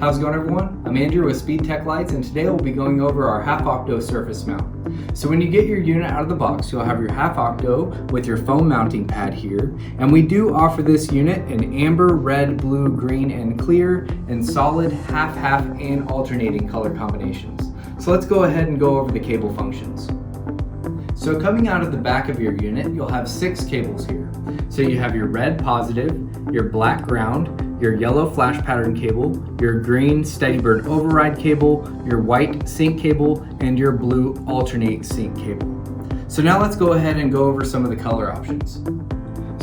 How's it going, everyone? I'm Andrew with SpeedTech Lights, and today we'll be going over our half octo surface mount. So when you get your unit out of the box, you'll have your half octo with your foam mounting pad here, and we do offer this unit in amber, red, blue, green, and clear, and solid, half-half, and alternating color combinations. So let's go ahead and go over the cable functions. So coming out of the back of your unit, you'll have 6 cables here. So you have your red positive, your black ground, your yellow flash pattern cable, your green steady burn override cable, your white sync cable, and your blue alternate sync cable. So now let's go ahead and go over some of the color options.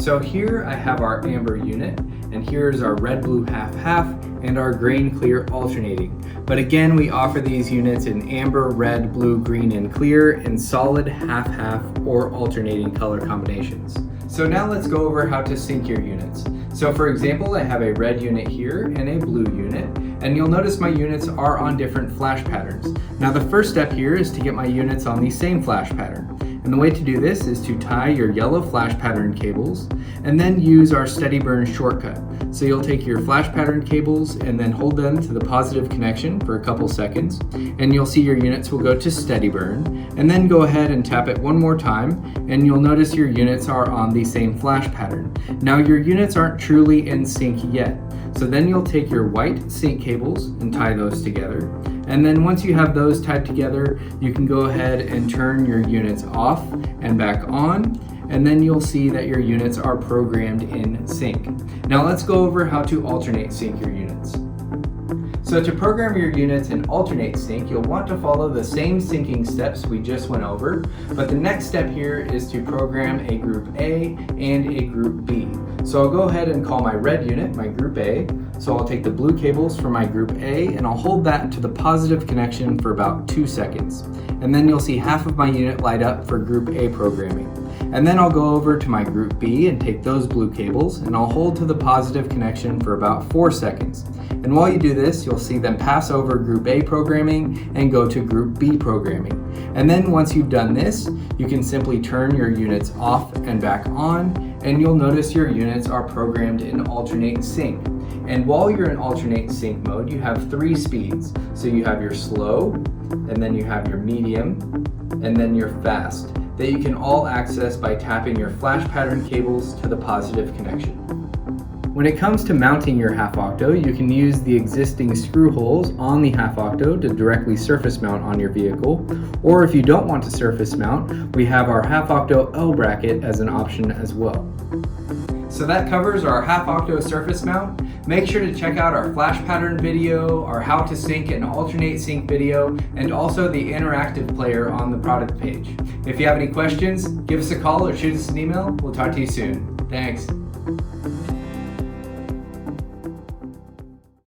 So here I have our amber unit, and here's our red blue half-half and our green clear alternating. But again, we offer these units in amber, red, blue, green, and clear in solid, half-half, or alternating color combinations. So now let's go over how to sync your units. So for example, I have a red unit here and a blue unit, and you'll notice my units are on different flash patterns. Now the first step here is to get my units on the same flash pattern. And the way to do this is to tie your yellow flash pattern cables and then use our steady burn shortcut. So you'll take your flash pattern cables and then hold them to the positive connection for a couple seconds, and you'll see your units will go to steady burn, and then go ahead and tap it one more time, and you'll notice your units are on the same flash pattern. Now your units aren't truly in sync yet. So then you'll take your white sync cables and tie those together. And then once you have those tied together, you can go ahead and turn your units off and back on, and then you'll see that your units are programmed in sync. Now let's go over how to alternate sync your units. So to program your units in alternate sync, you'll want to follow the same syncing steps we just went over, but the next step here is to program a group A and a group B. So I'll go ahead and call my red unit my group A. So I'll take the blue cables for my group A and I'll hold that to the positive connection for about 2 seconds. And then you'll see half of my unit light up for group A programming. And then I'll go over to my group B and take those blue cables and I'll hold to the positive connection for about 4 seconds. And while you do this, you'll see them pass over group A programming and go to group B programming. And then once you've done this, you can simply turn your units off and back on, and you'll notice your units are programmed in alternate sync. And while you're in alternate sync mode, you have 3 speeds. So you have your slow, and then you have your medium, and then your fast, that you can all access by tapping your flash pattern cables to the positive connection. When it comes to mounting your half octo, you can use the existing screw holes on the half octo to directly surface mount on your vehicle, or if you don't want to surface mount, we have our half octo L bracket as an option as well. So that covers our half octo surface mount. Make sure to check out our flash pattern video, our how to sync and alternate sync video, and also the interactive player on the product page. If you have any questions, give us a call or shoot us an email. We'll talk to you soon. Thanks.